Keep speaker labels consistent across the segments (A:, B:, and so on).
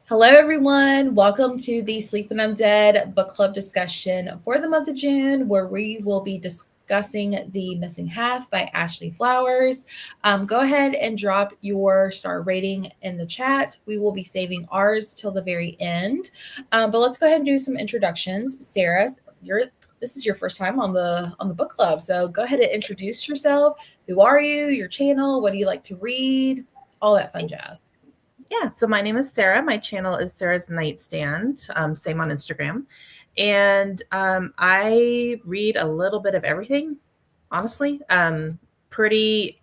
A: Hello, everyone. Welcome to the Sleep and I'm Dead book club discussion for the month of June, where we will be discussing The Missing Half by Ashley Flowers. Go ahead and drop your star rating in the chat. We will be saving ours till the very end. But let's go ahead and do some introductions. Sarah, this is your first time on the book club, so go ahead and introduce yourself. Who are you? Your channel? What do you like to read? All that fun jazz.
B: Yeah, so my name is Sarah. My channel is Sarah's Nightstand, same on Instagram. And I read a little bit of everything, honestly. I'm pretty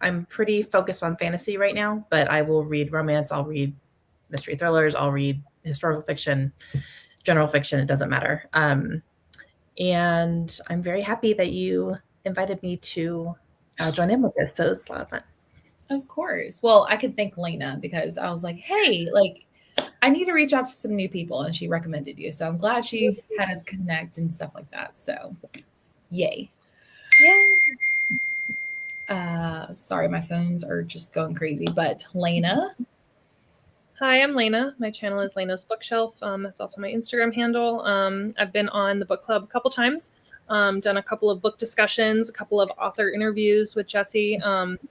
B: focused on fantasy right now, but I will read romance, I'll read mystery thrillers, I'll read historical fiction, general fiction, it doesn't matter. And I'm very happy that you invited me to join in with this. So it's a lot of fun.
A: Of course. Well, I could thank Lena because I was like, hey, I need to reach out to some new people, and she recommended you. So I'm glad she had us connect and stuff like that. So yay. Sorry, my phones are just going crazy. But Lena.
C: Hi, I'm Lena. My channel is Lena's Bookshelf. That's also my Instagram handle. I've been on the book club a couple times. Done a couple of book discussions, a couple of author interviews with Jesse.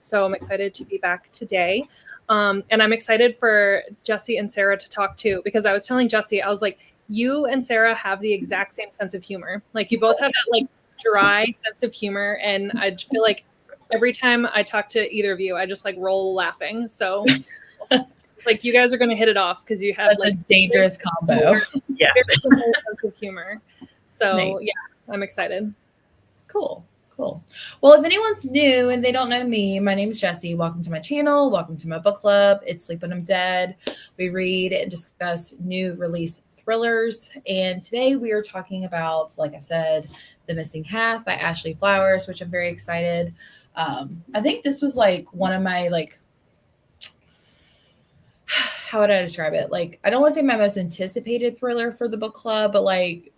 C: So I'm excited to be back today. And I'm excited for Jesse and Sarah to talk too, because I was telling Jesse, I was like, you and Sarah have the exact same sense of humor. Like you both have that dry sense of humor. And I feel like every time I talk to either of you, I just roll laughing. So you guys are going to hit it off because you have
A: a dangerous combo.
C: Yeah. Sense of humor. So nice. Yeah. I'm excited.
A: Cool. Well, if anyone's new and they don't know me, my name is Jessie. Welcome to my channel. Welcome to my book club. It's Sleep When I'm Dead. We read and discuss new release thrillers. And today we are talking about, like I said, The Missing Half by Ashley Flowers, which I'm very excited. I think this was one of my how would I describe it? I don't want to say my most anticipated thriller for the book club, but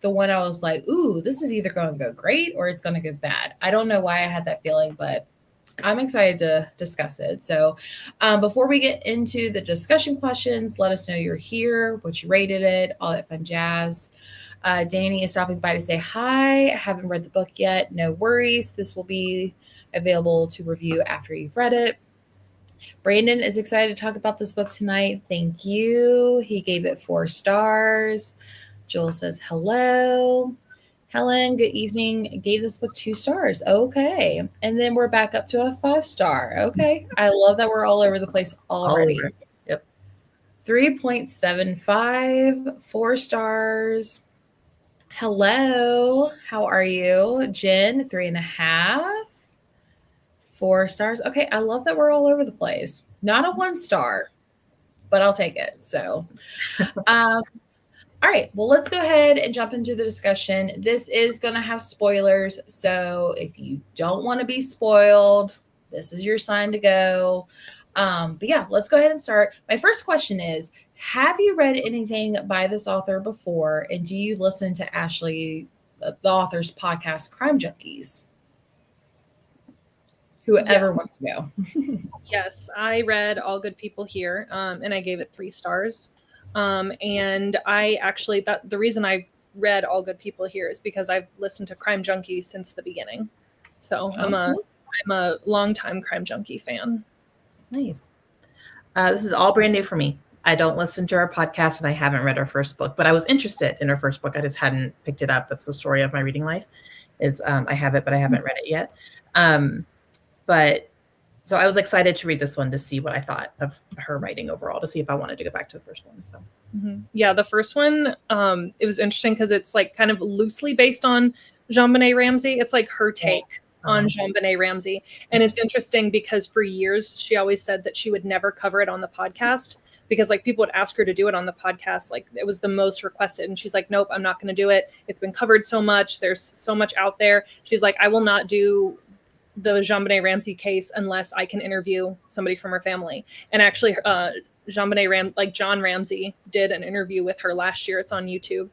A: the one I was like, ooh, this is either going to go great or it's going to go bad. I don't know why I had that feeling, but I'm excited to discuss it. So before we get into the discussion questions, let us know you're here, what you rated it, all that fun jazz. Danny is stopping by to say hi. I haven't read the book yet. No worries. This will be available to review after you've read it. Brandon is excited to talk about this book tonight. Thank you. He gave it 4 stars. Joel says hello. Helen, good evening. Gave this book 2 stars. Okay. And then we're back up to a 5-star. Okay. I love that we're all over the place already.
B: Yep.
A: 3.75, 4 stars. Hello. How are you? Jen, 3.5. 4 stars. Okay, I love that we're all over the place. Not a 1 star, but I'll take it. So, all right. Well, let's go ahead and jump into the discussion. This is going to have spoilers. So if you don't want to be spoiled, this is your sign to go. But yeah, let's go ahead and start. My first question is, have you read anything by this author before? And do you listen to Ashley, the author's podcast, Crime Junkies? Whoever wants to go.
C: Yes, I read All Good People Here, and I gave it 3 stars. And I actually, the reason I read All Good People Here is because I've listened to Crime Junkies since the beginning. So I'm a longtime Crime Junkie fan.
B: Nice. This is all brand new for me. I don't listen to our podcast, and I haven't read our first book, but I was interested in our first book. I just hadn't picked it up. That's the story of my reading life. I have it, but I haven't read it yet. But so I was excited to read this one to see what I thought of her writing overall, to see if I wanted to go back to the first one. So
C: yeah, the first one, it was interesting because it's kind of loosely based on JonBenet Ramsey. It's her take on JonBenet Ramsey. And it's interesting because for years she always said that she would never cover it on the podcast because people would ask her to do it on the podcast. It was the most requested. And she's like, nope, I'm not going to do it. It's been covered so much. There's so much out there. She's like, I will not do the JonBenet Ramsey case unless I can interview somebody from her family. And actually John Ramsey did an interview with her last year. It's on YouTube.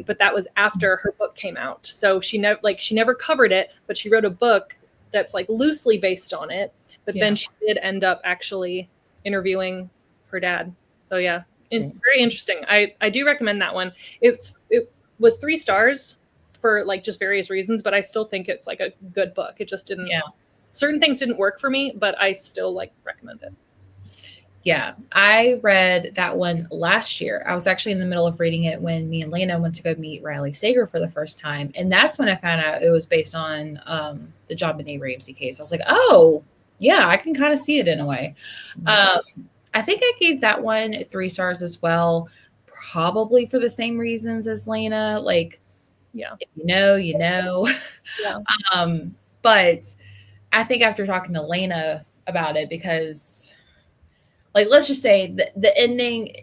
C: But that was after her book came out. So she never covered it, but she wrote a book that's loosely based on it. But then she did end up actually interviewing her dad. So yeah, Very interesting. I do recommend that one. It was 3 stars for like just various reasons, but I still think it's like a good book. It just didn't.
A: Yeah.
C: Certain things didn't work for me, but I still like recommend it.
A: Yeah, I read that one last year. I was actually in the middle of reading it when me and Lena went to go meet Riley Sager for the first time. And that's when I found out it was based on the JonBenet Ramsey case. I was like, oh, yeah, I can kind of see it in a way. I think I gave that one 3 stars as well, probably for the same reasons as Lena. Like,
C: yeah,
A: if you know, you know.
C: Yeah.
A: But I think after talking to Lena about it, because like, let's just say the ending,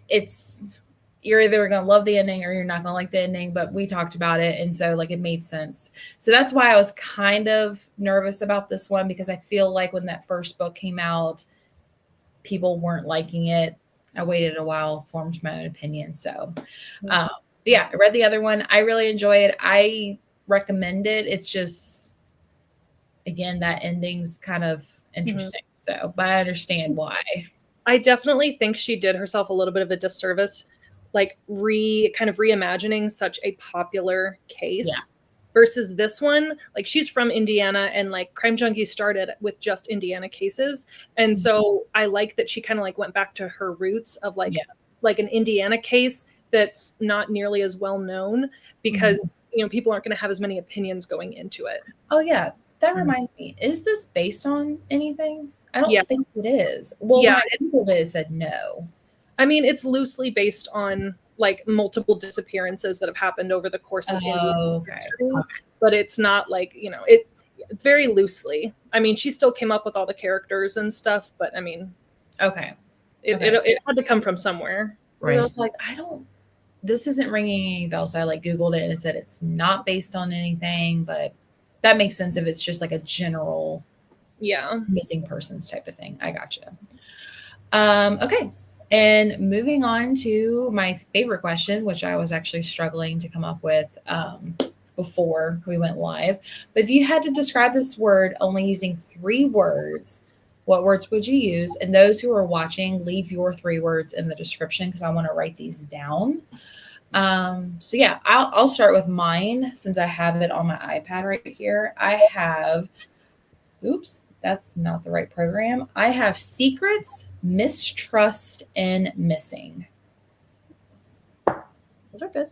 A: you're either going to love the ending or you're not going to like the ending, but we talked about it. And so like, it made sense. So that's why I was kind of nervous about this one, because I feel like when that first book came out, people weren't liking it. I waited a while, formed my own opinion. So yeah, I read the other one. I really enjoy it. I recommend it. It's just, again, that ending's kind of interesting. So, but I understand why.
C: I definitely think she did herself a little bit of a disservice, like kind of reimagining such a popular case versus this one. Like, she's from Indiana, and like Crime Junkie started with just Indiana cases. And so I like that she kind of like went back to her roots of like an Indiana case that's not nearly as well known, because you know, people aren't going to have as many opinions going into it.
A: Oh yeah, that reminds me. Is this based on anything? I don't think it is. Well, when I Googled it, it said no.
C: I mean, it's loosely based on like multiple disappearances that have happened over the course of Indian history, but it's not like, you know, it very loosely. I mean, she still came up with all the characters and stuff, but I mean, it had to come from somewhere.
A: Right. I was like, this isn't ringing any bells. So I like Googled it and it said it's not based on anything, but that makes sense if it's just like a general missing persons type of thing. I gotcha. Okay. And moving on to my favorite question, which I was actually struggling to come up with before we went live. But if you had to describe this word only using 3 words, what words would you use? And those who are watching, leave your 3 words in the description, because I want to write these down. So yeah, I'll start with mine since I have it on my iPad right here. I have, oops, that's not the right program. I have secrets, mistrust, and missing.
B: Those are good.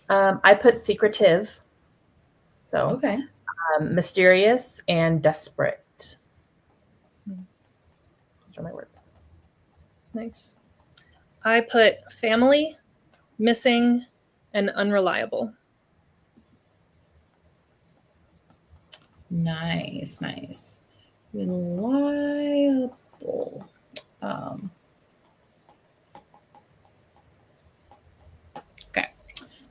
B: I put secretive. So
A: okay.
B: Mysterious and desperate. Those are my words.
C: Nice. I put family, missing, and unreliable.
A: Nice. Reliable. Okay.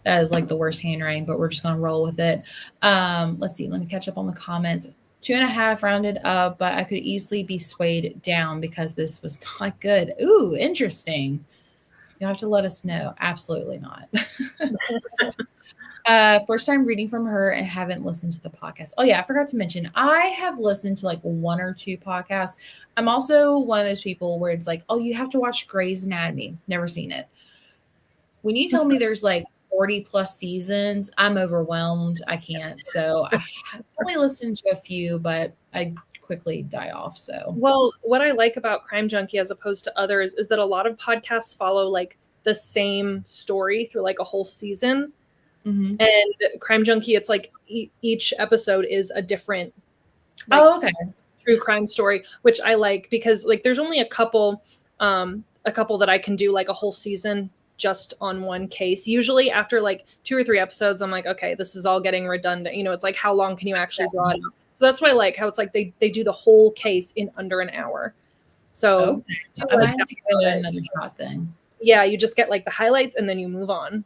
A: That is like the worst handwriting, but we're just going to roll with it. Let's see. Let me catch up on the comments. 2.5 rounded up, but I could easily be swayed down because this was not good. Ooh, interesting. You'll have to let us know. Absolutely not. First time reading from her and haven't listened to the podcast. Oh yeah, I forgot to mention, I have listened to like 1 or 2 podcasts. I'm also one of those people where it's like, oh, you have to watch Grey's Anatomy. Never seen it. When you tell me there's like 40 plus seasons, I'm overwhelmed. I can't. So I only listened to a few, but I quickly die off. So,
C: well, what I like about Crime Junkie as opposed to others is that a lot of podcasts follow like the same story through like a whole season. And Crime Junkie, it's like each episode is a different true crime story, which I like, because like there's only a couple that I can do like a whole season just on one case. Usually after like 2 or 3 episodes, I'm like, okay, this is all getting redundant. You know, it's like, how long can you actually draw it out? So that's why I like how it's like they do the whole case in under an hour. So
A: I might have to give it another shot then.
C: Yeah, you just get like the highlights and then you move on.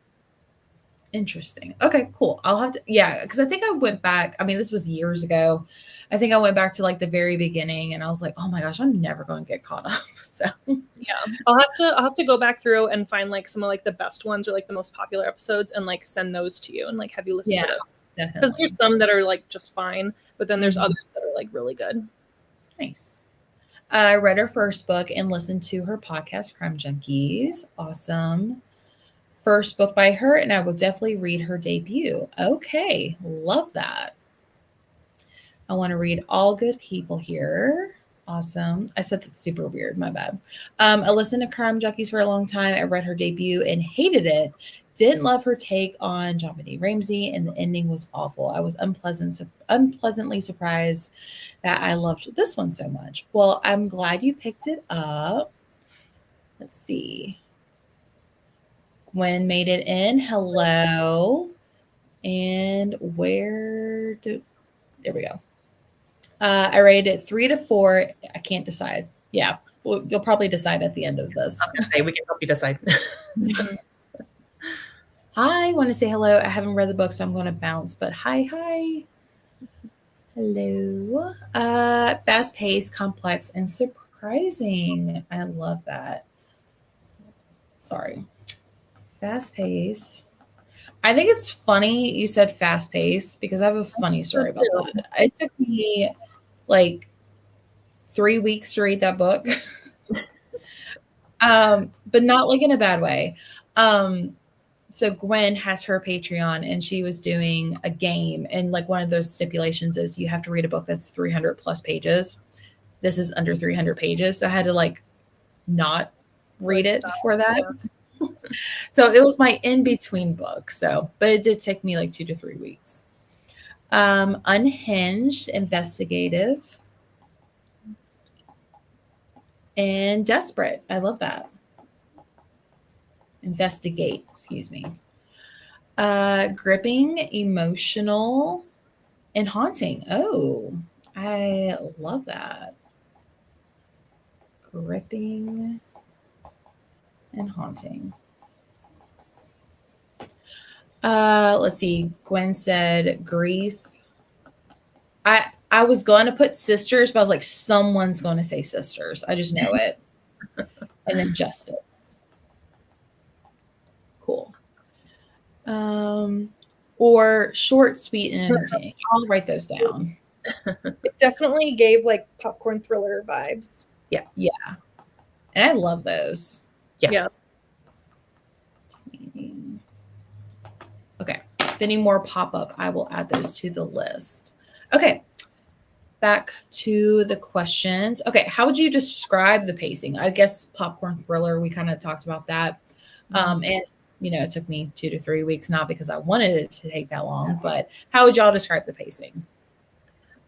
A: Interesting. Okay, cool. I'll have to, because I think I went back. I mean, this was years ago. I think I went back to like the very beginning and I was like, oh my gosh, I'm never going to get caught up. So
C: yeah, I'll have to go back through and find like some of like the best ones or like the most popular episodes and like send those to you and like have you listen to those. Because there's some that are like just fine, but then there's others that are like really good.
A: Nice. I read her first book and listened to her podcast, Crime Junkies. Awesome. First book by her, and I will definitely read her debut. Okay, love that. I want to read All Good People here. Awesome. I said that's super weird. My bad. I listened to Crime Junkies for a long time. I read her debut and hated it. Didn't love her take on JonBenet Ramsey, and the ending was awful. I was unpleasantly surprised that I loved this one so much. Well, I'm glad you picked it up. Let's see. Gwen made it in. Hello. And there we go. I rated it 3 to 4. I can't decide. Yeah, well, you'll probably decide at the end of this.
B: Okay, we can help you decide.
A: Hi, I want to say hello. I haven't read the book, so I'm going to bounce. But hi. Hello. Fast-paced, complex, and surprising. I love that. Sorry. Fast-paced. I think it's funny you said fast-paced because I have a funny story about that. It took me like 3 weeks to read that book. But not like in a bad way. So Gwen has her Patreon and she was doing a game, and like one of those stipulations is you have to read a book that's 300 plus pages. This is under 300 pages. So I had to like not read it for that. Yeah. So it was my in-between book. But it did take me like 2 to 3 weeks. Unhinged, investigative, and desperate. I love that. Investigate, excuse me. Gripping, emotional, and haunting. Oh, I love that. Gripping and haunting. Let's see. Gwen said grief. I was going to put sisters, but I was like, someone's going to say sisters. I just know it. And then justice. Cool. Or short, sweet, and entertaining. I'll write those down.
C: It definitely gave like popcorn thriller vibes.
A: Yeah. And I love those.
C: Yeah.
A: Okay. If any more pop up, I will add those to the list. Okay. Back to the questions. Okay. How would you describe the pacing? I guess popcorn thriller, we kind of talked about that. And it took me 2 to 3 weeks, not because I wanted it to take that long, but how would y'all describe the pacing?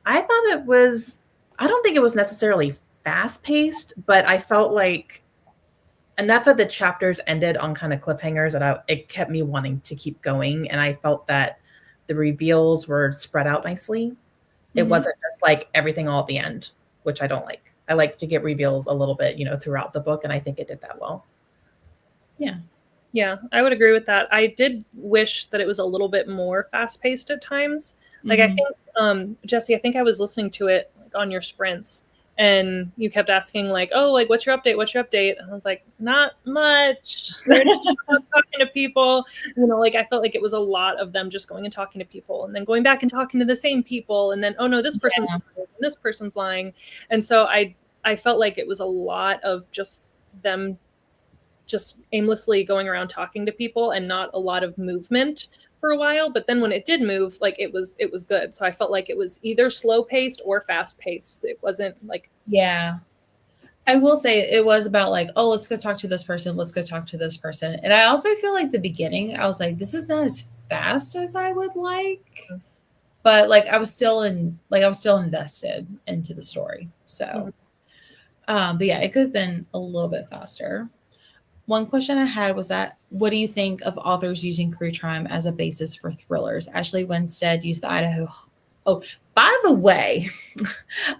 B: I don't think it was necessarily fast paced, but I felt like enough of the chapters ended on kind of cliffhangers that it kept me wanting to keep going. And I felt that the reveals were spread out nicely. Mm-hmm. It wasn't just like everything all at the end, which I don't like. I like to get reveals a little bit, throughout the book. And I think it did that well.
A: Yeah.
C: Yeah, I would agree with that. I did wish that it was a little bit more fast paced at times. Like, I think, Jesse, I think I was listening to it like, on your sprints, and you kept asking like, oh, like, what's your update? What's your update? And I was like, not much. They're just talking to people. Like, I felt like it was a lot of them just going and talking to people and then going back and talking to the same people. And then, oh no, this person's lying, and this person's lying. And so I felt like it was a lot of just them just aimlessly going around talking to people and not a lot of movement for a while. But then when it did move, like it was good. So I felt like it was either slow paced or fast paced. It wasn't like,
A: yeah, I will say it was about like, oh, let's go talk to this person. Let's go talk to this person. And I also feel like the beginning, I was like, this is not as fast as I would like, but like, I was still invested into the story. So, but yeah, it could have been a little bit faster. One question I had was that, what do you think of authors using true crime as a basis for thrillers? Ashley Winstead used the Idaho. Oh, by the way,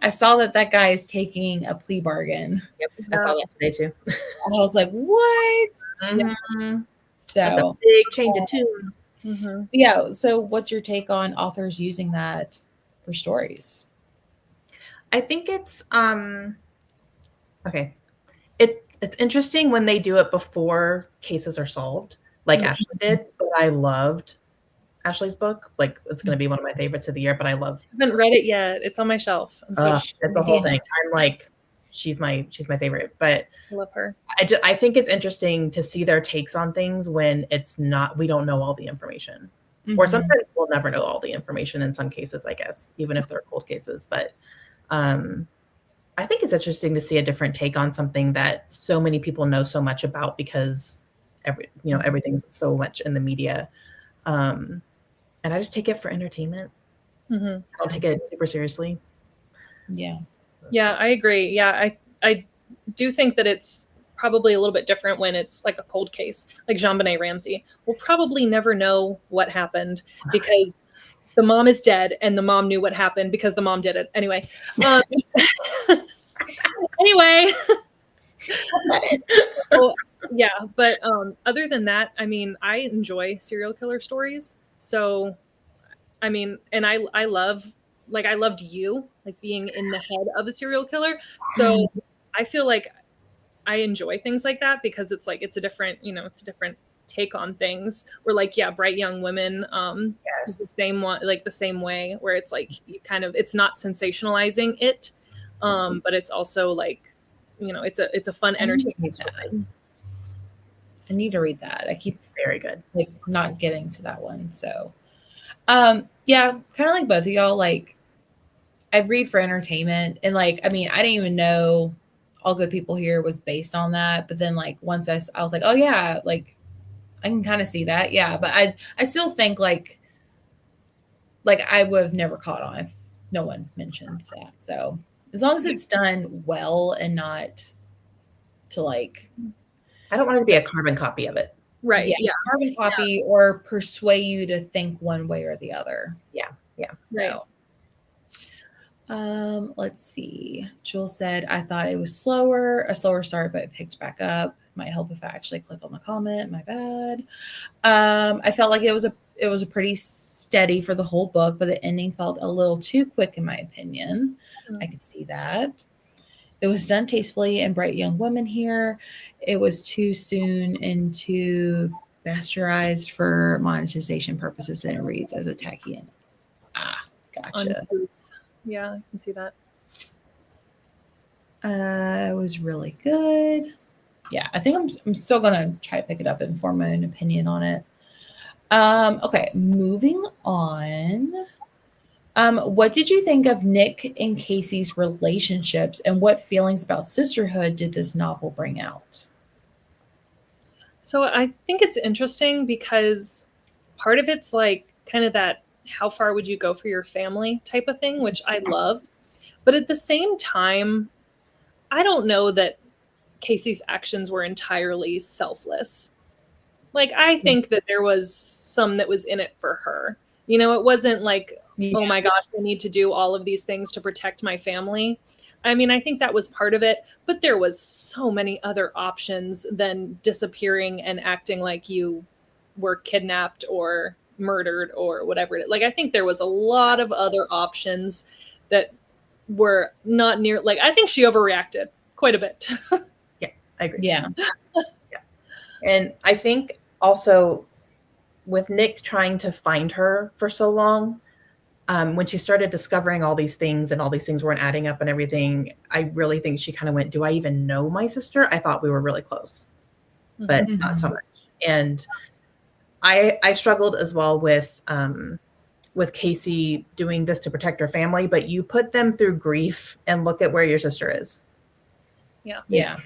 A: I saw that guy is taking a plea bargain.
B: Yep, I saw that today too.
A: I was like, what?
B: Mm-hmm.
A: So
B: that's a big change in tune.
A: Mm-hmm. So yeah. So what's your take on authors using that for stories?
B: I think it's okay. It's interesting when they do it before cases are solved, like Ashley did, but I loved Ashley's book. Like, it's going to be one of my favorites of the year, but I haven't
C: read it yet. It's on my shelf.
B: It's the whole thing. I'm like, she's my favorite. But
C: I love her.
B: I think it's interesting to see their takes on things when it's not, we don't know all the information. Or sometimes we'll never know all the information in some cases, I guess, even if they're cold cases. But I think it's interesting to see a different take on something that so many people know so much about, because everything's so much in the media. And I just take it for entertainment. I don't take it super seriously.
A: Yeah.
C: Yeah, I agree. Yeah, I do think that it's probably a little bit different when it's like a cold case, like JonBenet Ramsey. We'll probably never know what happened because the mom is dead and the mom knew what happened because the mom did it. Anyway. Anyway. So, yeah, but other than that, I mean, I enjoy serial killer stories. So, I mean, and I love, like, I loved You, like being in the head of a serial killer. So I feel like I enjoy things like that because it's like, it's a different, it's a different take on things. Or like, yeah, Bright Young Women, is the same one, like the same way, where it's like, you kind of, it's not sensationalizing it, but it's also like, it's a fun entertainment story.
A: I need to read that. I keep
B: very good,
A: like not getting to that one. So, yeah, kind of like both of y'all. Like, I read for entertainment, and like, I mean, I didn't even know All Good People Here was based on that. But then, like, once I was like, oh yeah, like I can kind of see that, yeah. But I still think like I would have never caught on if no one mentioned that. So as long as it's done well and not to like,
B: I don't want it to be a carbon copy of it.
C: Right.
A: Yeah. Carbon copy or persuade you to think one way or the other.
B: Yeah.
A: So, let's see. Jules said, I thought it was a slower start, but it picked back up. Might help if I actually click on the comment. My bad. I felt like it was a pretty steady for the whole book, but the ending felt a little too quick in my opinion. I could see that. It was done tastefully and Bright Young Women here. It was too soon and too bastardized for monetization purposes, and it reads as a tacky end. Gotcha.
C: Yeah, I can see that.
A: It was really good. Yeah, I think I'm still gonna try to pick it up and form my own opinion on it. Okay, moving on. What did you think of Nick and Casey's relationships, and what feelings about sisterhood did this novel bring out?
C: So I think it's interesting because part of it's like kind of that how far would you go for your family type of thing, which I love. But at the same time, I don't know that Casey's actions were entirely selfless. Like, I think that there was some that was in it for her. It wasn't like, oh my gosh, I need to do all of these things to protect my family. I mean, I think that was part of it, but there was so many other options than disappearing and acting like you were kidnapped or murdered or whatever. Like, I think there was a lot of other options that were not near, like, I think she overreacted quite a bit.
B: Yeah, I agree.
A: Yeah.
B: And I think also with Nick trying to find her for so long, when she started discovering all these things and all these things weren't adding up and everything, I really think she kind of went, do I even know my sister? I thought we were really close, but not so much. And I struggled as well with Casey doing this to protect her family, but you put them through grief and look at where your sister is.
C: Yeah.
A: Yeah.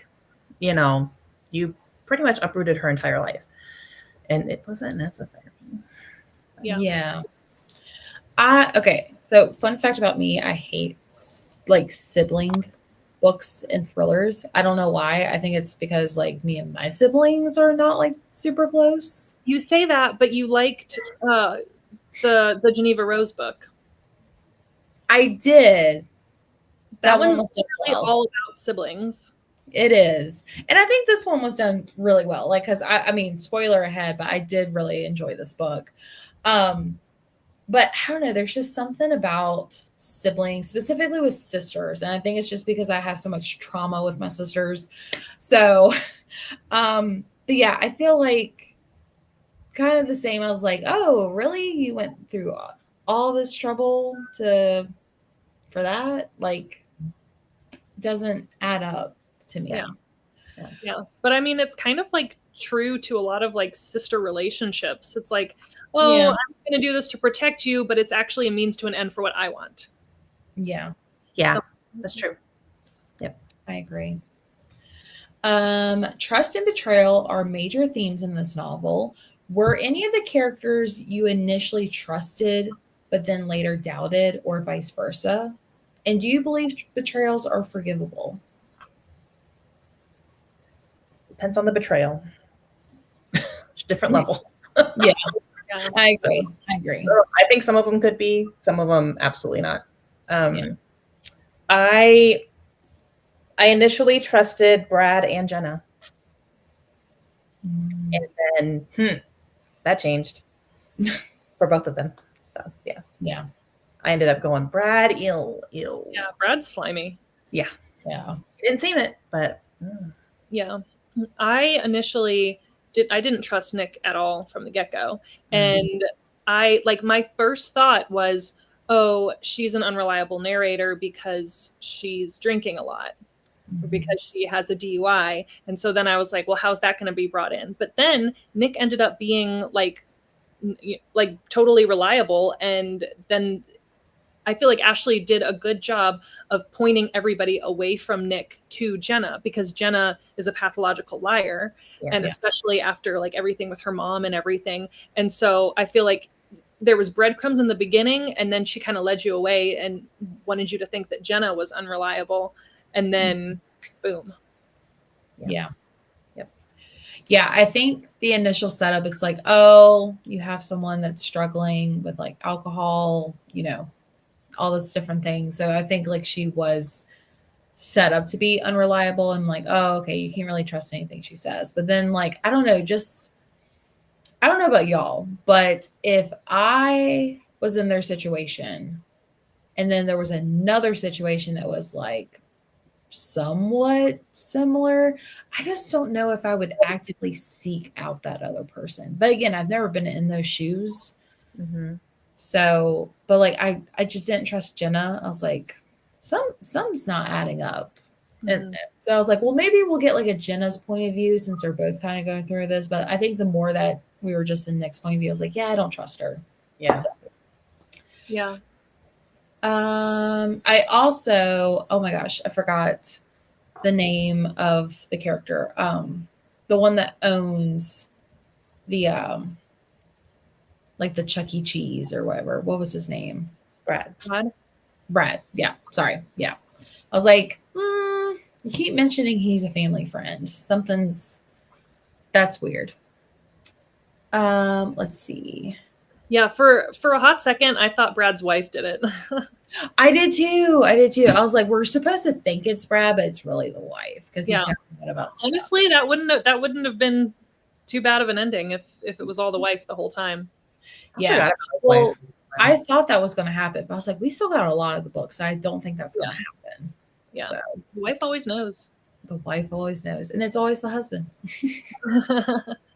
B: You pretty much uprooted her entire life, and it wasn't necessary.
A: Yeah. Okay. So fun fact about me, I hate like sibling books and thrillers. I don't know why. I think it's because like me and my siblings are not like super close.
C: You say that, but you liked the Geneva Rose book.
A: I did.
C: That one's really all about siblings.
A: It is. And I think this one was done really well. Like, cause I mean, spoiler ahead, but I did really enjoy this book. But I don't know, there's just something about siblings, specifically with sisters. And I think it's just because I have so much trauma with my sisters. So, but yeah, I feel like kind of the same. I was like, oh, really? You went through all this trouble for that? Like, doesn't add up to me.
C: Yeah. But I mean, it's kind of like true to a lot of like sister relationships. It's like, oh,
A: Yeah.
C: I'm going to do this to protect you, but it's actually a means to an end for what I want.
A: Yeah.
B: Yeah,
C: So-
B: that's true.
A: I agree. Trust and betrayal are major themes in this novel. Were any of the characters you initially trusted, but then later doubted, or vice versa? And do you believe betrayals are forgivable?
B: Depends on the betrayal. Different levels.
A: Yeah,
C: Yeah.
A: I agree. I agree.
B: I think some of them could be, some of them absolutely not.
A: Yeah.
B: I initially trusted Brad and Jenna, and then that changed for both of them. So
A: Yeah.
B: I ended up going Brad, ew.
C: Yeah, Brad's slimy.
B: Yeah.
A: Yeah.
B: Didn't seem it, but
C: Yeah. I initially didn't trust Nick at all from the get-go. And I like my first thought was, oh, she's an unreliable narrator because she's drinking a lot or because she has a DUI. And so then I was like, well, how's that going to be brought in? But then Nick ended up being like totally reliable. And then I feel like Ashley did a good job of pointing everybody away from Nick to Jenna, because Jenna is a pathological liar. And especially after like everything with her mom and everything. And so I feel like there was breadcrumbs in the beginning, and then she kind of led you away and wanted you to think that Jenna was unreliable. And then boom.
A: Yeah.
B: Yep.
A: Yeah, I think the initial setup, it's like, oh, you have someone that's struggling with like alcohol, you know, all those different things. So I think like she was set up to be unreliable, and like, oh, okay, you can't really trust anything she says. But then like, I don't know about y'all, but if I was in their situation and then there was another situation that was like somewhat similar, I just don't know if I would actively seek out that other person. But again, I've never been in those shoes. So, but like I just didn't trust Jenna. I was like, something's not adding up. And so I was like, well, maybe we'll get like a Jenna's point of view since they're both kind of going through this. But I think the more that we were just in Nick's point of view, I was like, yeah, I don't trust her.
B: Yeah.
A: So.
C: Yeah.
A: I also, oh my gosh, I forgot the name of the character. The one that owns the like the Chuck E. Cheese or whatever. What was his name? Brad. Yeah. Sorry. Yeah. I was like, you keep mentioning he's a family friend. That's weird. Let's see.
C: Yeah, for a hot second, I thought Brad's wife did it.
A: I did too. I was like, we're supposed to think it's Brad, but it's really the wife because he's talking about stuff.
C: Honestly, that wouldn't have been too bad of an ending if it was all the wife the whole time.
A: Yeah. Well, I thought that was going to happen, but I was like, we still got a lot of the books. So I don't think that's going to happen.
C: Yeah.
A: So,
C: the wife always knows.
A: The wife always knows, and it's always the husband.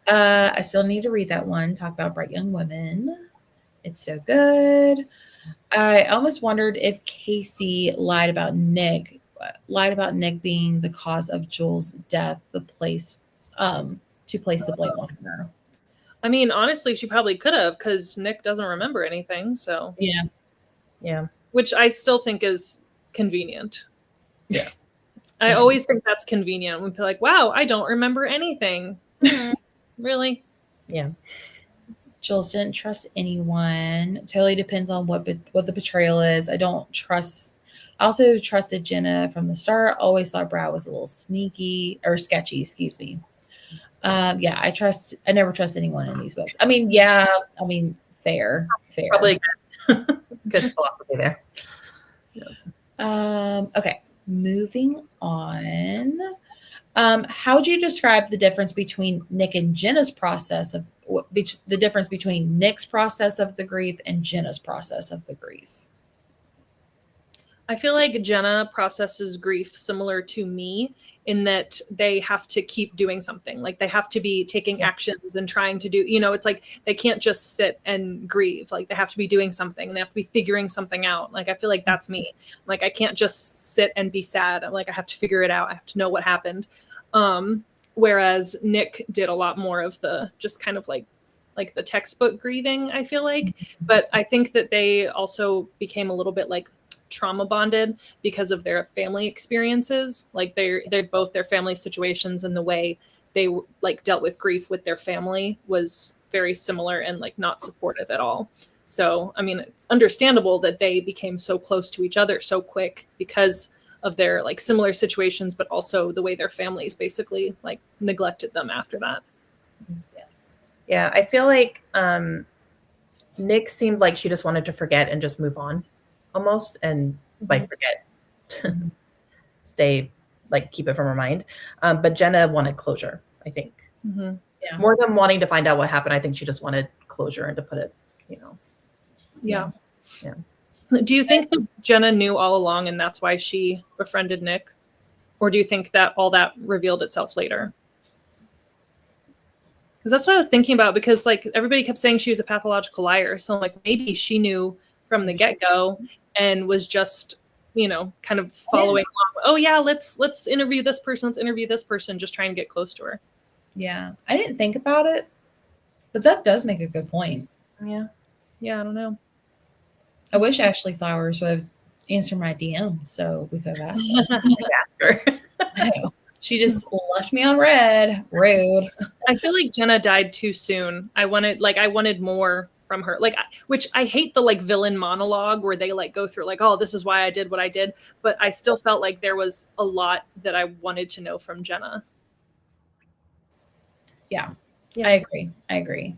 A: I still need to read that one. Talk about Bright Young Women. It's so good. I almost wondered if Casey lied about Nick being the cause of Jules' death, to place the blame on her.
C: I mean, honestly, she probably could have, because Nick doesn't remember anything. So
B: yeah,
C: which I still think is convenient.
A: Yeah,
C: I always think that's convenient. We'd be like, wow, I don't remember anything. Really?
B: Yeah.
A: Jules didn't trust anyone. Totally depends on what the betrayal is. I also trusted Jenna from the start. Always thought Brad was a little sneaky or sketchy, excuse me. I never trust anyone in these books. I mean, fair.
B: Probably good philosophy there.
A: Okay, moving on. How would you describe the difference between Nick and Jenna's process of the difference between Nick's process of the grief and Jenna's process of the grief?
C: I feel like Jenna processes grief similar to me in that they have to keep doing something. Like they have to be taking actions and trying to do, it's like they can't just sit and grieve. Like they have to be doing something and they have to be figuring something out. Like I feel like that's me. Like I can't just sit and be sad. I'm like, I have to figure it out. I have to know what happened. Whereas Nick did a lot more of the just kind of like the textbook grieving, I feel like. But I think that they also became a little bit like trauma bonded because of their family experiences. Like they're both their family situations, and the way they like dealt with grief with their family was very similar and like not supportive at all. So I mean, it's understandable that they became so close to each other so quick because of their like similar situations, but also the way their families basically like neglected them after that.
B: Yeah, I feel like Nick seemed like she just wanted to forget and just move on almost. And by forget, stay, like keep it from her mind. But Jenna wanted closure, I think.
A: Yeah.
B: More than wanting to find out what happened, I think she just wanted closure and to put it,
C: Yeah.
B: Yeah.
C: Do you think that Jenna knew all along and that's why she befriended Nick? Or do you think that all that revealed itself later? Because that's what I was thinking about, because like everybody kept saying she was a pathological liar. So like maybe she knew from the get-go and was just, kind of following along. Oh yeah, let's interview this person, just trying to get close to her.
A: Yeah. I didn't think about it, but that does make a good point.
B: Yeah.
C: Yeah, I don't know.
A: I wish Ashley Flowers would have answered my DM so we could have asked her.
B: Ask her.
A: I know. She just left me on red. Rude.
C: I feel like Jenna died too soon. I wanted more from her. Like, which I hate the like villain monologue where they like go through like, oh, this is why I did what I did. But I still felt like there was a lot that I wanted to know from Jenna.
A: Yeah. I agree.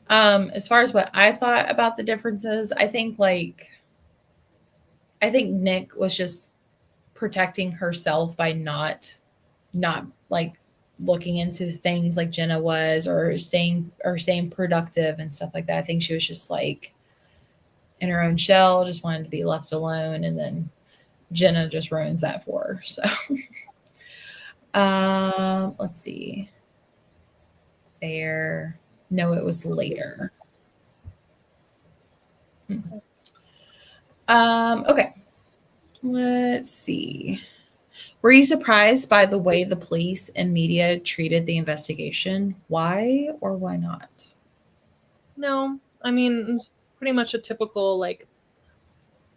A: As far as what I thought about the differences, I think Nick was just protecting herself by not like looking into things like Jenna was, or staying productive and stuff like that. I think she was just like in her own shell, just wanted to be left alone, and then Jenna just ruins that for her. So let's see. Fair. No, it was later. Okay. Let's see. Were you surprised by the way the police and media treated the investigation? Why or why not?
C: No, I mean, it's pretty much a typical like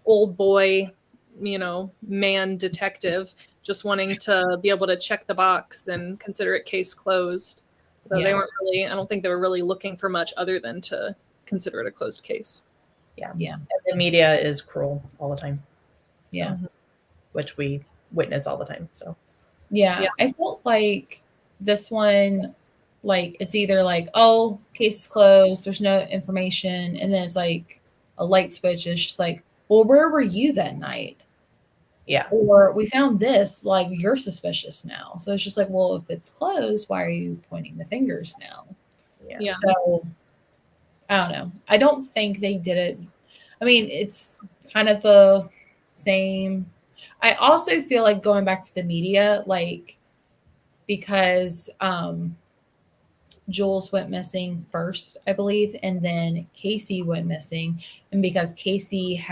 C: old boy, man detective just wanting to be able to check the box and consider it case closed. So they weren't really, I don't think they were really looking for much other than to consider it a closed case.
B: Yeah.
A: And
B: the media is cruel all the time.
A: Yeah.
B: Which we witness all the time. So
A: yeah, I felt like this one, like it's either like, oh, case is closed, there's no information, and then it's like a light switch, and it's just like, well, where were you that night?
B: Yeah.
A: Or we found this, like you're suspicious now. So it's just like, well, if it's closed, why are you pointing the fingers now?
B: Yeah.
A: So I don't know. I don't think they did it. I mean, it's kind of the same. I also feel like going back to the media, like because Jules went missing first, I believe, and then Casey went missing, and because Casey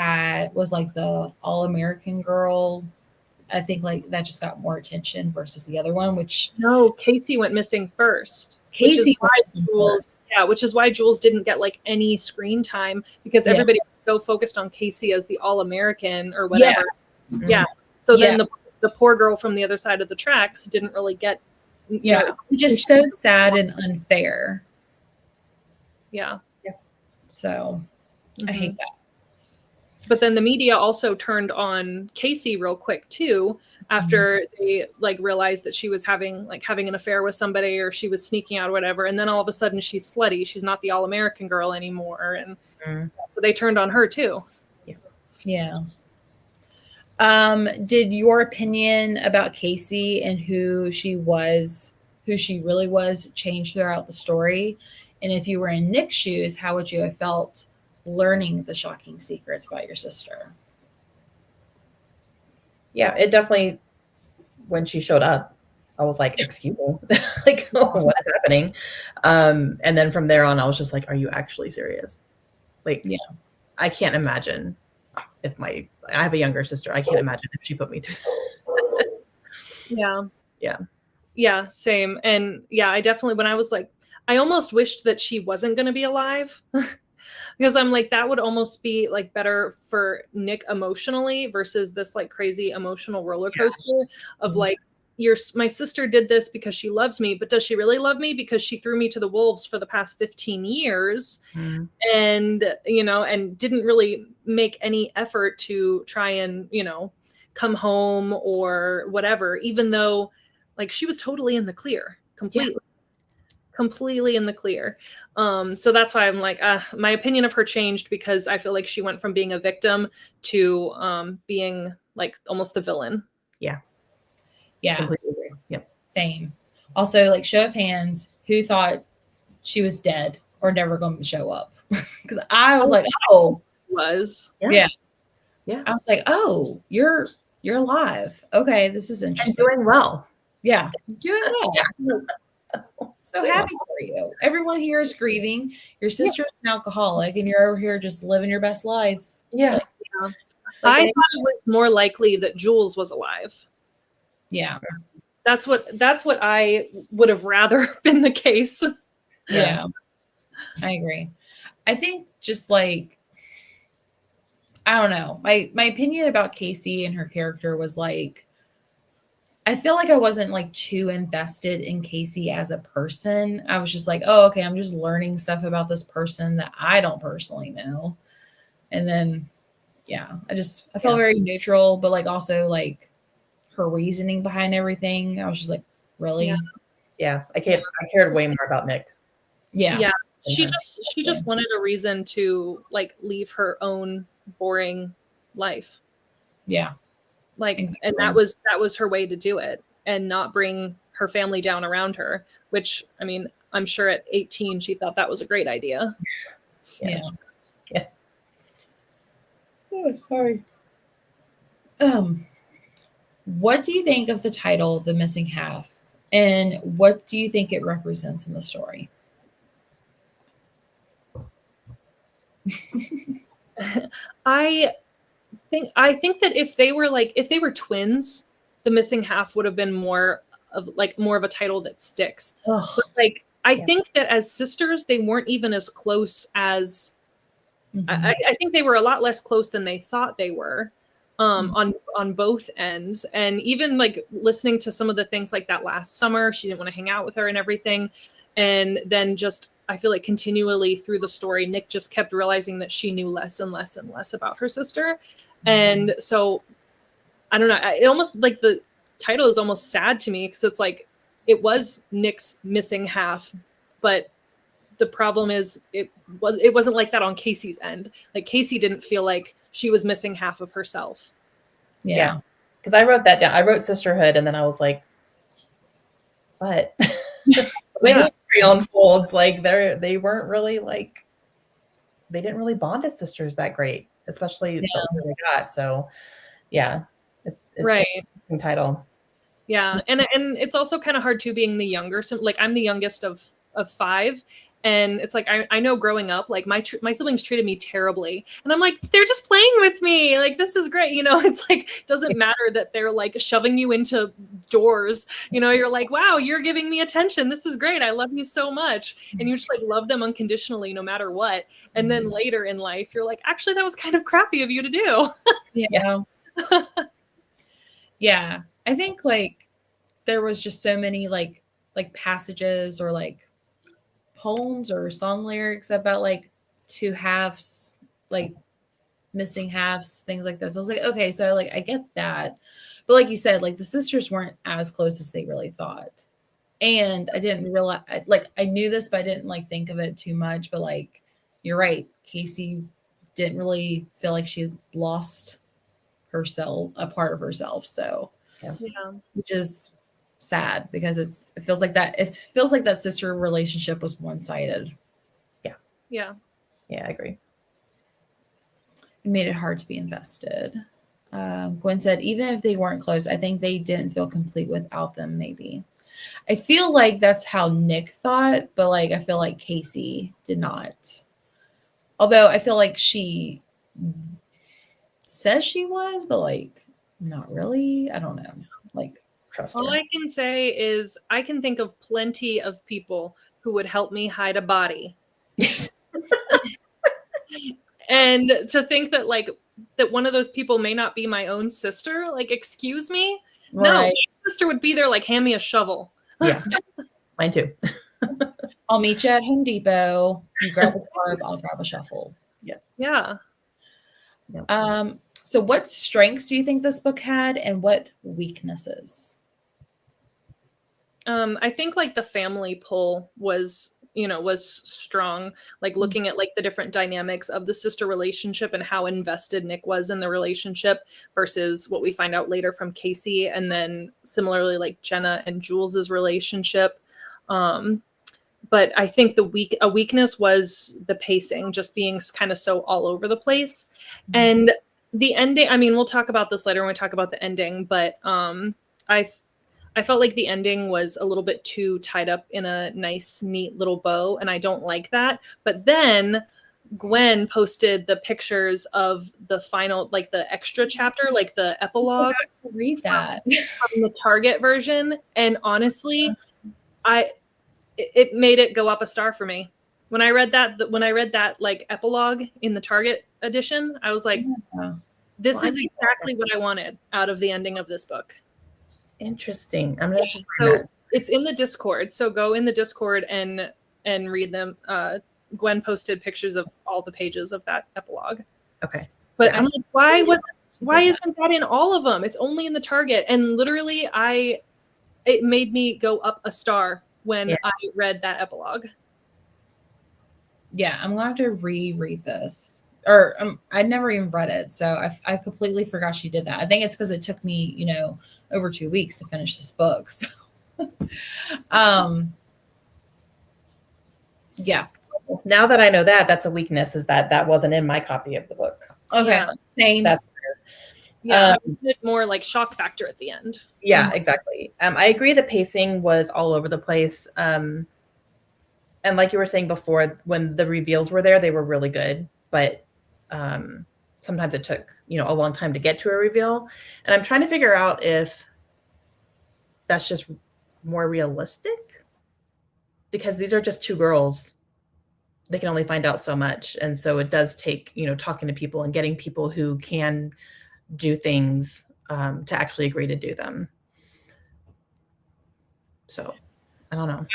A: was like the all-American girl, I think like that just got more attention versus the other one, which
C: no, Casey went missing first. Which is why Jules didn't get like any screen time, because everybody was so focused on Casey as the all-American or whatever. Yeah. So then the poor girl from the other side of the tracks didn't really get.
A: Just so sad and unfair.
C: Yeah.
A: So I hate that.
C: But then the media also turned on Casey real quick too, after they like realized that she was having an affair with somebody, or she was sneaking out or whatever. And then all of a sudden she's slutty. She's not the all-American girl anymore. And so they turned on her too.
A: Yeah. Did your opinion about Casey and who she really was, change throughout the story? And if you were in Nick's shoes, how would you have felt learning the shocking secrets about your sister?
B: Yeah, it definitely, when she showed up, I was like, excuse me, like, what is happening? And then from there on, I was just like, are you actually serious? Like,
A: Yeah.
B: I can't imagine if I have a younger sister. I can't imagine if she put me through that.
C: Yeah.
B: Yeah.
C: Yeah, same. And yeah, I definitely, when I was like, I almost wished that she wasn't going to be alive because I'm like, that would almost be like better for Nick emotionally versus this like crazy emotional roller coaster of like, my sister did this because she loves me, but does she really love me? Because she threw me to the wolves for the past 15 years and, and didn't really make any effort to try and, come home or whatever, even though like she was totally in the clear, completely in the clear. So that's why I'm like, my opinion of her changed because I feel like she went from being a victim to being like almost the villain.
B: Yeah.
A: Completely
B: agree. Yep.
A: Same. Also, like, show of hands, who thought she was dead or never going to show up? Because I was like, oh,
B: Yeah.
A: I was like, oh, you're alive. Okay, this is interesting.
B: And doing well.
A: Yeah, doing well. So happy for you. Everyone here is grieving. Your sister's an alcoholic, and you're over here just living your best life.
B: Yeah.
C: I thought it was more likely that Jules was alive.
A: Yeah.
C: That's what I would have rather been the case.
A: Yeah. I agree. I think just like, I don't know. My opinion about Casey and her character was like, I feel like I wasn't like too invested in Casey as a person. I was just like, oh, okay, I'm just learning stuff about this person that I don't personally know. And then, yeah, I felt very neutral, but like also like her reasoning behind everything. I was just like, really?
B: Yeah. I cared way more about Nick.
A: Yeah.
C: She just wanted a reason to like leave her own boring life.
A: Yeah.
C: Like, exactly. And that was her way to do it and not bring her family down around her, which, I mean, I'm sure at 18, she thought that was a great idea.
A: Yeah.
B: Oh, sorry.
A: What do you think of the title, The Missing Half? And what do you think it represents in the story?
C: I think that if they were twins, The Missing Half would have been more of a title that sticks. But like I think that as sisters, they weren't even as close as I think they were a lot less close than they thought they were on both ends. And even like listening to some of the things like that last summer, she didn't want to hang out with her and everything. And then just I feel like continually through the story, Nick just kept realizing that she knew less and less and less about her sister. And so I don't know, it almost like the title is almost sad to me because it's like it was Nick's missing half, but the problem is it wasn't like that on Casey's end. Like Casey didn't feel like she was missing half of herself.
B: Yeah. Because I wrote that down. I wrote sisterhood and then I was like, but the way the story unfolds, like they weren't really like, they didn't really bond as sisters that great, especially the older they got. So yeah. It's
C: right.
B: an interesting title.
C: Yeah. And it's also kind of hard too being the younger. So like I'm the youngest of 5. And it's like, I know growing up, like my siblings treated me terribly. And I'm like, they're just playing with me. Like, this is great. You know, it's like, doesn't matter that they're like shoving you into doors. You know, you're like, wow, you're giving me attention. This is great. I love you so much. And you just like love them unconditionally, no matter what. And then later in life, you're like, actually, that was kind of crappy of you to do.
A: Yeah. Yeah. I think like there was just so many like passages or like poems or song lyrics about like two halves, like missing halves, things like this. I was like, okay, so like I get that. But like you said, like the sisters weren't as close as they really thought. And I didn't realize, like I knew this, but I didn't like think of it too much. But like, you're right. Casey didn't really feel like she lost herself, a part of herself. So, which is sad because it feels like that sister relationship was one-sided.
B: Yeah, I agree.
A: It made it hard to be invested. Gwen said, even if they weren't close, I think they didn't feel complete without them, maybe. I feel like that's how Nick thought, but like I feel like Casey did not. Although I feel like she says she was, but like not really. I don't know. Like trust
C: All
A: her.
C: I can say is I can think of plenty of people who would help me hide a body. And to think that like that one of those people may not be my own sister, like excuse me?
A: Right.
C: No, my sister would be there like hand me a shovel.
B: Yeah. Mine too.
A: I'll meet you at Home Depot. You grab a carb, I'll grab a shuffle.
C: Yeah.
A: So what strengths do you think this book had and what weaknesses?
C: I think like the family pull was strong, like looking at like the different dynamics of the sister relationship and how invested Nick was in the relationship versus what we find out later from Casey, and then similarly like Jenna and Jules's relationship. But I think a weakness was the pacing, just being kind of so all over the place. And the ending, I mean, we'll talk about this later when we talk about the ending, but I felt like the ending was a little bit too tied up in a nice, neat little bow, and I don't like that. But then Gwen posted the pictures of the final, like the extra chapter, like the epilogue.
A: To read that
C: from the Target version, and honestly, it made it go up a star for me. When I read that like epilogue in the Target edition, I was like, this is exactly what I wanted out of the ending of this book.
B: Interesting.
C: So it's in the Discord. So go in the Discord and read them. Gwen posted pictures of all the pages of that epilogue.
B: Okay.
C: But I'm like, why isn't that in all of them? It's only in the Target. And literally it made me go up a star when I read that epilogue.
A: Yeah, I'm gonna have to reread this. Or I never even read it, so I completely forgot she did that. I think it's because it took me, over 2 weeks to finish this book. So, yeah.
B: Now that I know that's a weakness, is that wasn't in my copy of the book.
A: Okay, yeah. Same.
B: That's
C: yeah, more like shock factor at the end.
B: Yeah, exactly. I agree. The pacing was all over the place. And like you were saying before, when the reveals were there, they were really good, but sometimes it took, a long time to get to a reveal. And I'm trying to figure out if that's just more realistic, because these are just two girls. They can only find out so much. And so it does take, talking to people and getting people who can do things to actually agree to do them. So I don't know.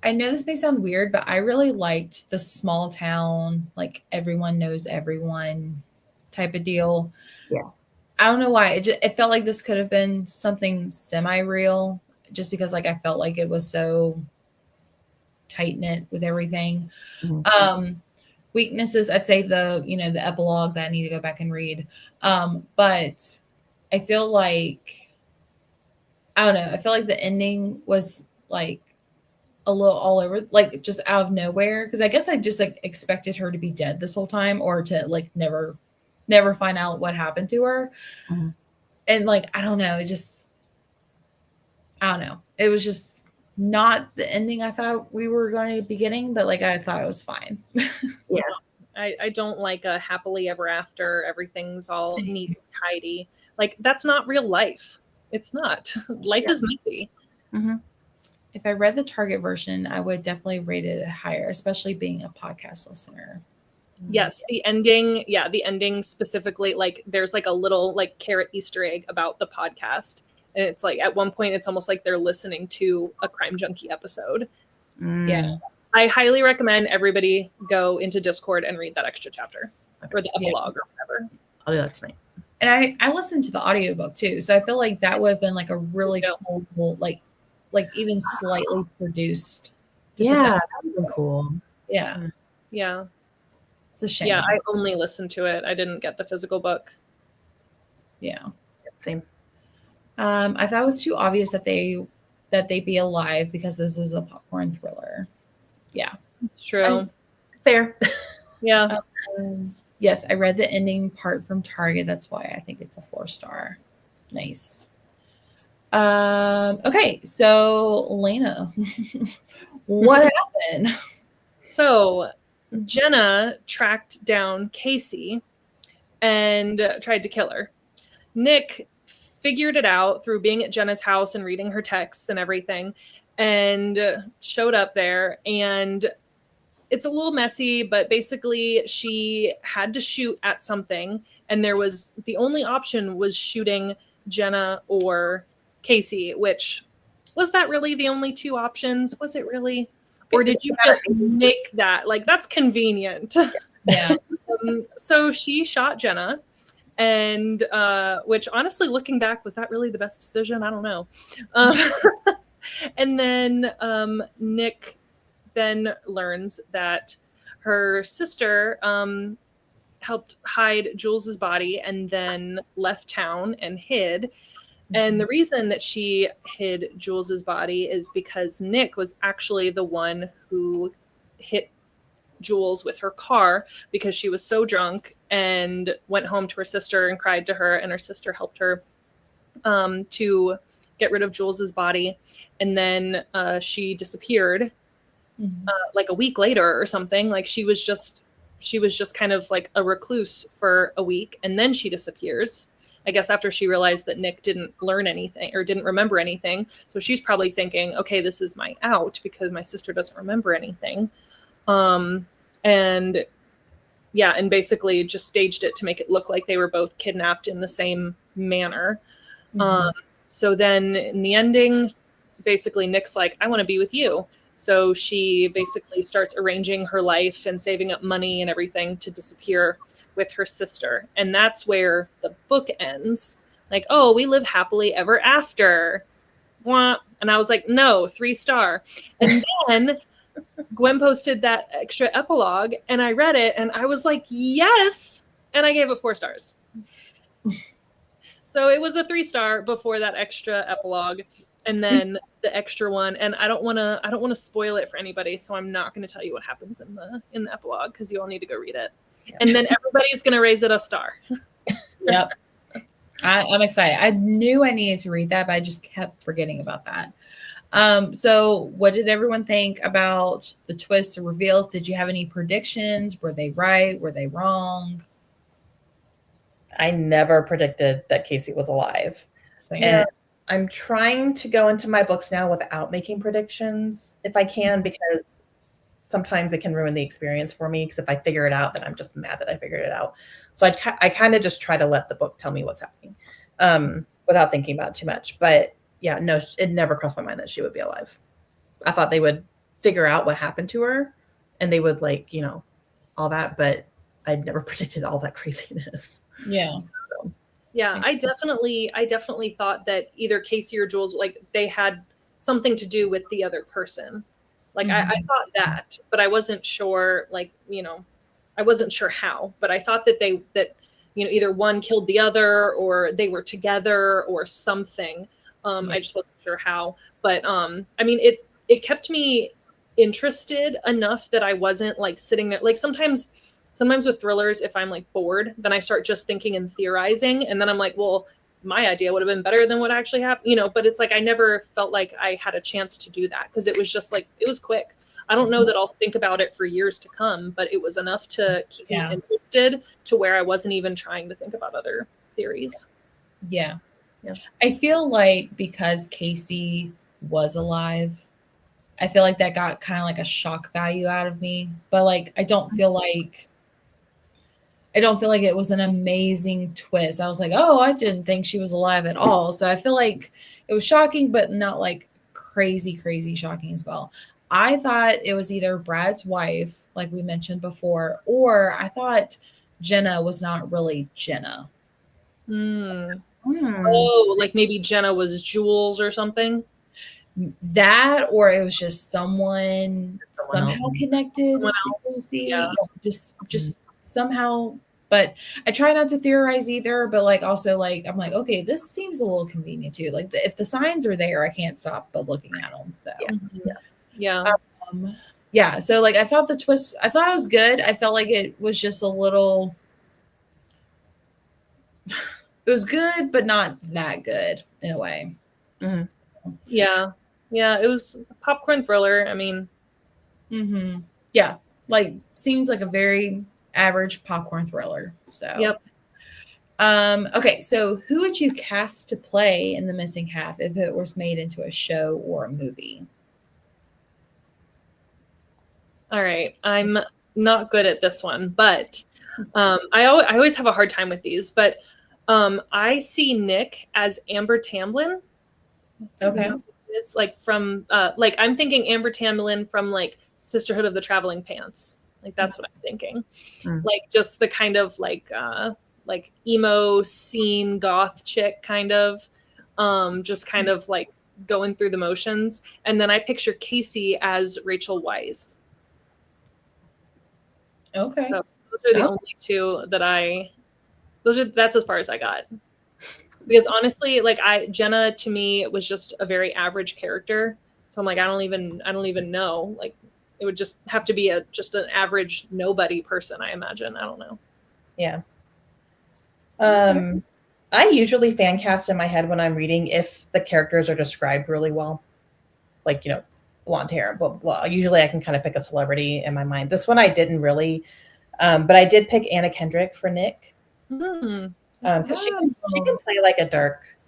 A: I know this may sound weird, but I really liked the small town, like everyone knows everyone type of deal.
B: Yeah.
A: I don't know why. It felt like this could have been something semi-real, just because like I felt like it was so tight-knit with everything. Mm-hmm. Weaknesses, I'd say the epilogue that I need to go back and read. But I feel like, I don't know, I feel like the ending was like a little all over, like just out of nowhere. Because I guess I just like expected her to be dead this whole time, or to like never find out what happened to her. Mm-hmm. And like, I don't know, it was just not the ending I thought we were going to be getting, but like I thought it was fine.
B: Yeah.
C: I don't like a happily ever after, everything's all neat and tidy. Like, that's not real life. It's not. Life is messy.
A: Mm-hmm. If I read the Target version, I would definitely rate it higher, especially being a podcast listener.
C: Yes, the ending specifically, like there's like a little like carrot Easter egg about the podcast. And it's like at one point it's almost like they're listening to a Crime Junkie episode.
A: Yeah.
C: I highly recommend everybody go into Discord and read that extra chapter or the epilogue or whatever.
B: I'll do that tonight.
A: And I listened to the audiobook too. So I feel like that would have been like a really cool, like even slightly produced.
B: Yeah, that would have been cool.
A: Yeah.
C: Yeah.
A: It's a shame.
C: Yeah, I only listened to it. I didn't get the physical book.
A: Yeah.
B: Same.
A: I thought it was too obvious that they be alive, because this is a popcorn thriller. Yeah.
C: It's true.
B: Fair.
C: Yeah.
A: Yes, I read the ending part from Target. That's why I think it's a 4-star. Nice. Okay, so Lena, what happened?
C: So Jenna tracked down Casey and tried to kill her. Nick figured it out through being at Jenna's house and reading her texts and everything, and showed up there. And it's a little messy, but basically she had to shoot at something, and the only option was shooting Jenna or Casey, which was that really the only two options? Was it really? Or did you just make that? Like, that's convenient.
A: Yeah.
C: So she shot Jenna, and which honestly, looking back, was that really the best decision? I don't know. And then Nick then learns that her sister helped hide Jules's body and then left town and hid. And the reason that she hid Jules's body is because Nick was actually the one who hit Jules with her car because she was so drunk and went home to her sister and cried to her, and her sister helped her to get rid of Jules's body. And then she disappeared like a week later or something. Like she was just kind of like a recluse for a week, and then she disappears. I guess after she realized that Nick didn't learn anything or didn't remember anything. So she's probably thinking, okay, this is my out because my sister doesn't remember anything. And yeah, and basically just staged it to make it look like they were both kidnapped in the same manner. So then in the ending, basically Nick's like, I want to be with you. So she basically starts arranging her life and saving up money and everything to disappear with her sister. And that's where the book ends. Like, oh, we live happily ever after. Wah. And I was like, no, 3-star. And then Gwen posted that extra epilogue, and I read it, and I was like, yes. And I gave it 4 stars. So it was a 3-star before that extra epilogue. And then the extra one, and I don't want to spoil it for anybody, so I'm not going to tell you what happens in the epilogue because you all need to go read it. Yeah. And then everybody's going to raise it a star.
A: Yep. I'm excited. I knew I needed to read that, but I just kept forgetting about that. So what did everyone think about the twists or reveals? Did you have any predictions? Were they right? Were they wrong?
B: I never predicted that Casey was alive. And I'm trying to go into my books now without making predictions if I can, because sometimes it can ruin the experience for me. Because if I figure it out, then I'm just mad that I figured it out. So I kind of just try to let the book tell me what's happening without thinking about it too much. But yeah, no, it never crossed my mind that she would be alive. I thought they would figure out what happened to her and they would all that. But I'd never predicted all that craziness.
A: Yeah.
B: So.
C: Yeah, I definitely thought that either Casey or Jules, like, they had something to do with the other person. Like, I thought that, but I wasn't sure, I wasn't sure how, but I thought that either one killed the other or they were together or something. I just wasn't sure how, but I mean, it kept me interested enough that I wasn't like sitting there. Like sometimes with thrillers, if I'm like bored, then I start just thinking and theorizing. And then I'm like, well, my idea would have been better than what actually happened, but it's like, I never felt like I had a chance to do that because it was just like, it was quick. I don't know that I'll think about it for years to come, but it was enough to keep me interested to where I wasn't even trying to think about other theories.
A: Yeah. I feel like because Casey was alive, I feel like that got kind of like a shock value out of me, but like, I don't feel like it was an amazing twist. I was like, oh, I didn't think she was alive at all. So I feel like it was shocking, but not like crazy shocking as well. I thought it was either Brad's wife, like we mentioned before, or I thought Jenna was not really Jenna.
C: Oh, like maybe Jenna was Jules or something?
A: That, or it was just someone somehow connected to Casey.
C: Yeah.
A: Just somehow. But I try not to theorize either, but like also like I'm like, okay, this seems a little convenient too. Like if the signs are there, I can't stop but looking at them. So yeah. So like I thought the twist, I thought it was good. I felt like it was just a little it was good, but not that good in a way.
B: Mm-hmm.
C: Yeah. Yeah. It was a popcorn thriller. I mean,
A: yeah, like seems like a very average popcorn thriller. So,
C: yep.
A: Okay, so who would you cast to play in The Missing Half if it was made into a show or a movie?
C: All right. I'm not good at this one, but I always have a hard time with these. But I see Nick as Amber Tamblyn.
A: Okay.
C: It's like from like I'm thinking Amber Tamblyn from like Sisterhood of the Traveling Pants. Like that's what I'm thinking. Like just the kind of like emo scene goth chick kind of just kind of like going through the motions. And then I picture Casey as Rachel Weisz.
A: Okay.
C: So those are the only two that that's as far as I got. Because honestly, like Jenna to me was just a very average character. So I'm like, I don't even know. Like it would just have to be just an average nobody person, I imagine. I don't know.
B: Yeah. I usually fan cast in my head when I'm reading if the characters are described really well. Like, blonde hair, blah, blah. Usually I can kind of pick a celebrity in my mind. This one I didn't really, but I did pick Anna Kendrick for Nick. Because she can play like a dark,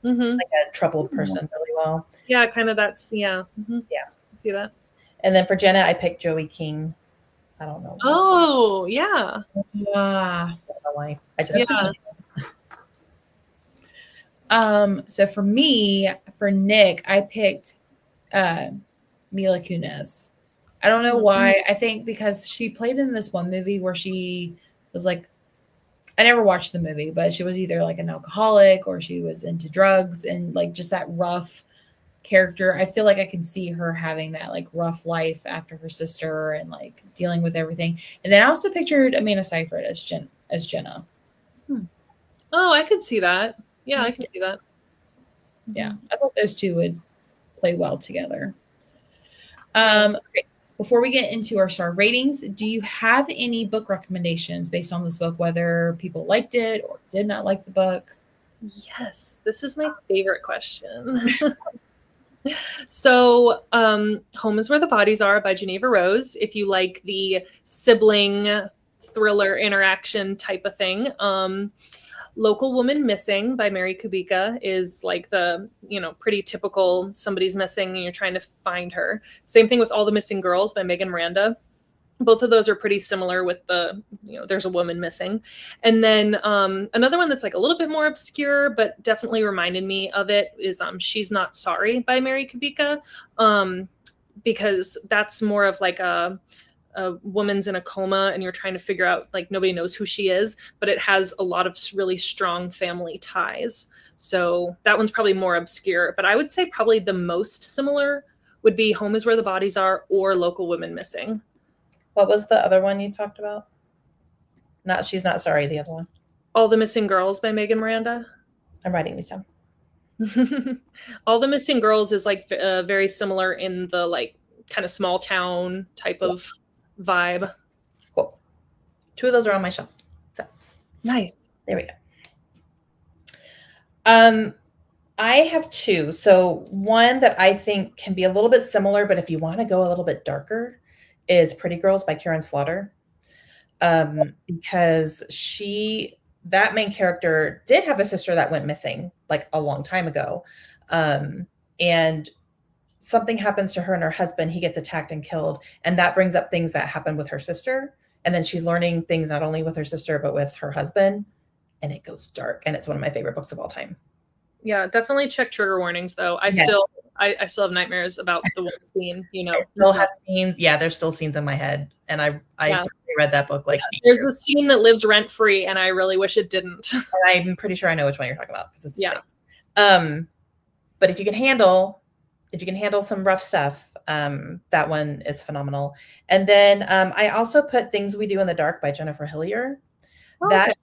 B: like a troubled person really well.
C: Yeah, kind of that's, yeah.
B: Yeah.
C: I see that.
B: And then for Jenna, I picked Joey King. I don't know.
C: Oh, yeah.
A: I
B: don't know why. I just
A: so for me, for Nick, I picked Mila Kunis. I don't know why. I think because she played in this one movie where she was like, I never watched the movie, but she was either like an alcoholic or she was into drugs and like just that rough character. I feel like I can see her having that like rough life after her sister and like dealing with everything. And then I also pictured Amanda Seyfried as Jenna.
C: Oh, I could see that. Yeah, I can see that.
A: Yeah, I thought those two would play well together. Okay. Before we get into our star ratings, do you have any book recommendations based on this book, whether people liked it or did not like the book?
C: Yes, this is my favorite question. So, Home is Where the Bodies Are by Geneva Rose. If you like the sibling thriller interaction type of thing. Local Woman Missing by Mary Kubica is like the, pretty typical somebody's missing and you're trying to find her. Same thing with All the Missing Girls by Megan Miranda. Both of those are pretty similar with the, there's a woman missing. And then another one that's like a little bit more obscure, but definitely reminded me of it is She's Not Sorry by Mary Kubica. Because that's more of like a woman's in a coma and you're trying to figure out, like, nobody knows who she is, but it has a lot of really strong family ties. So that one's probably more obscure, but I would say probably the most similar would be Home is Where the Bodies Are or Local Women Missing.
B: What was the other one you talked about? Not She's Not Sorry, the other one.
C: All the Missing Girls by Megan Miranda.
B: I'm writing these down.
C: All the Missing Girls is like very similar in the like kind of small town type of vibe.
B: Cool. 2 of those are on my shelf. So
C: nice.
B: There we go. I have 2. So one that I think can be a little bit similar, but if you want to go a little bit darker, is Pretty Girls by Karen Slaughter. Because that main character did have a sister that went missing like a long time ago. And something happens to her and her husband. He gets attacked and killed. And that brings up things that happened with her sister. And then she's learning things not only with her sister, but with her husband. And it goes dark. And it's one of my favorite books of all time.
C: Yeah, definitely check trigger warnings though. I still have nightmares about the one scene,
B: I still have scenes. Yeah, there's still scenes in my head. And I read that book like
C: there's a scene that lives rent free and I really wish it didn't.
B: And I'm pretty sure I know which one you're talking about. But if you can handle some rough stuff, that one is phenomenal. And then I also put Things We Do in the Dark by Jennifer Hillier. That's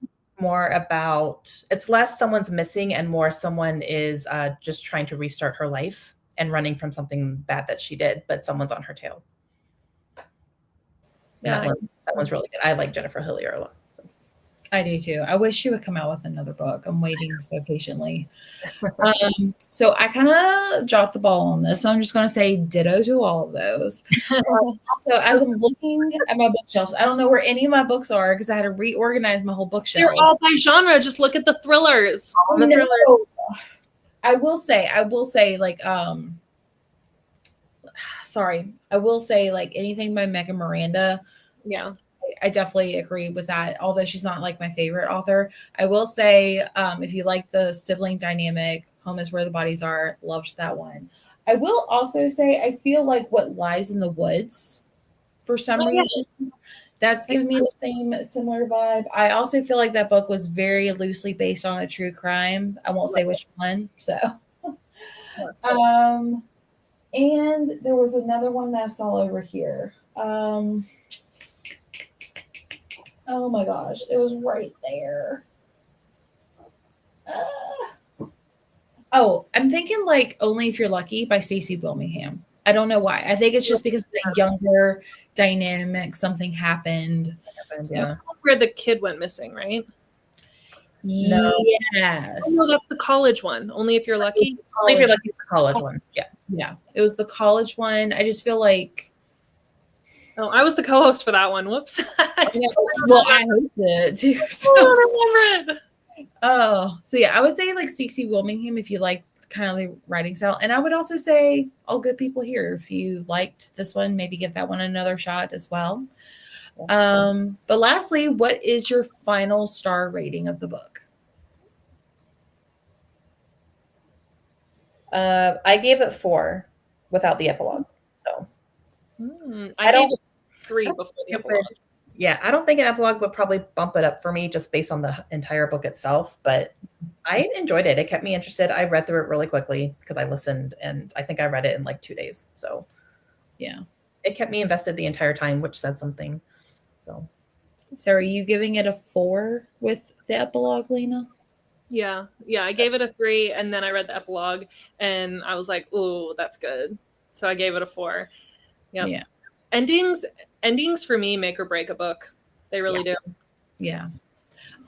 B: more about, it's less someone's missing and more someone is just trying to restart her life and running from something bad that she did, but someone's on her tail. Yeah, that one's really good. I like Jennifer Hillier a lot. So.
A: I do too. I wish she would come out with another book. I'm waiting so patiently. So I kind of dropped the ball on this. So I'm just going to say ditto to all of those. So as I'm looking at my bookshelves, I don't know where any of my books are because I had to reorganize my whole bookshelf.
C: They're all by genre. Just look at the thrillers.
B: All the thrillers.
A: I will say, like, sorry, I will say, like, anything by Megan Miranda.
C: Yeah.
A: I definitely agree with that. Although she's not like my favorite author, I will say, if you like the sibling dynamic, Home is Where the Bodies Are, loved that one. I will also say, I feel like What Lies in the Woods, for some reason, that's giving me the similar vibe. I also feel like that book was very loosely based on a true crime. I won't say which one. So, and there was another one that I saw over here. Oh my gosh, it was right there. Oh, I'm thinking like Only If You're Lucky by Stacey Wilmingham. I don't know why. I think it's just because of the younger dynamic, something happened.
B: Yeah.
C: Where the kid went missing, right?
B: No.
A: Yes.
C: Oh, no, that's the college one. Only If You're Lucky.
B: Only If You're Lucky is the college one. Yeah.
A: Yeah. It was the college one. I just feel like.
C: Oh, I was the co-host for that one. Whoops.
A: Well, I hosted it too. So.
C: I don't remember it.
A: Oh, so yeah, I would say like Stacey Wilmingham if you like kind of the writing style. And I would also say All Good People Here. If you liked this one, maybe give that one another shot as well. But lastly, what is your final star rating of the book?
B: I gave it 4 without the epilogue. So
C: I gave it 3 before the epilogue.
B: Yeah, I don't think an epilogue would probably bump it up for me just based on the entire book itself, but I enjoyed it. It kept me interested. I read through it really quickly because I listened, and I think I read it in like 2 days. So
A: yeah,
B: it kept me invested the entire time, which says something. So
A: are you giving it a 4 with the epilogue, Lena?
C: Yeah, I gave it a 3, and then I read the epilogue, and I was like, "Ooh, that's good." So I gave it a 4. Yep.
A: Yeah.
C: Endings for me make or break a book. They really do.
A: Yeah.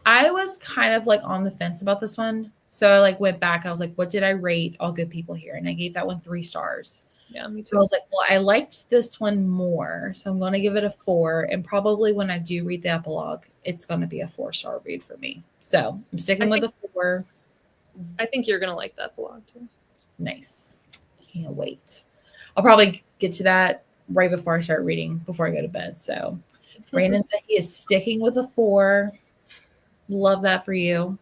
A: I was kind of like on the fence about this one. So I like went back. I was like, what did I rate All Good People Here? And I gave that one 3 stars.
C: Yeah, me too.
A: So I was like, well, I liked this one more. So I'm going to give it a 4. And probably when I do read the epilogue, it's going to be a 4-star read for me. So I'm sticking with a 4.
C: I think you're going to like the epilogue too.
A: Nice. Can't wait. I'll probably get to that right before I start reading, before I go to bed. So Brandon said he is sticking with a 4. Love that for you.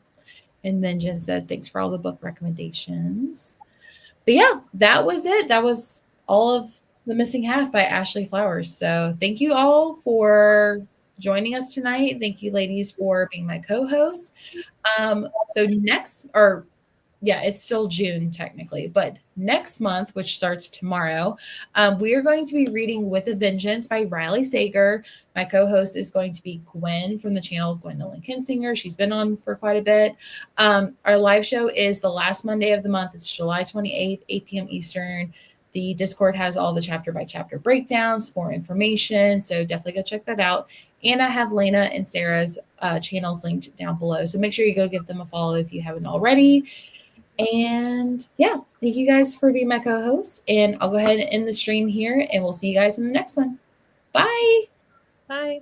A: And then Jen said, thanks for all the book recommendations. But yeah, that was it. That was all of The Missing Half by Ashley Flowers. So thank you all for joining us tonight. Thank you, ladies, for being my co-hosts. It's still June technically, but next month, which starts tomorrow, we are going to be reading With a Vengeance by Riley Sager. My co-host is going to be Gwen from the channel Gwendolyn Kinsinger. She's been on for quite a bit. Our live show is the last Monday of the month. It's July 28th, 8 p.m. Eastern. The Discord has all the chapter by chapter breakdowns, more information. So definitely go check that out. And I have Lena and Sarah's channels linked down below. So make sure you go give them a follow if you haven't already. And yeah, thank you guys for being my co-host. And I'll go ahead and end the stream here, and we'll see you guys in the next one. Bye.
C: Bye.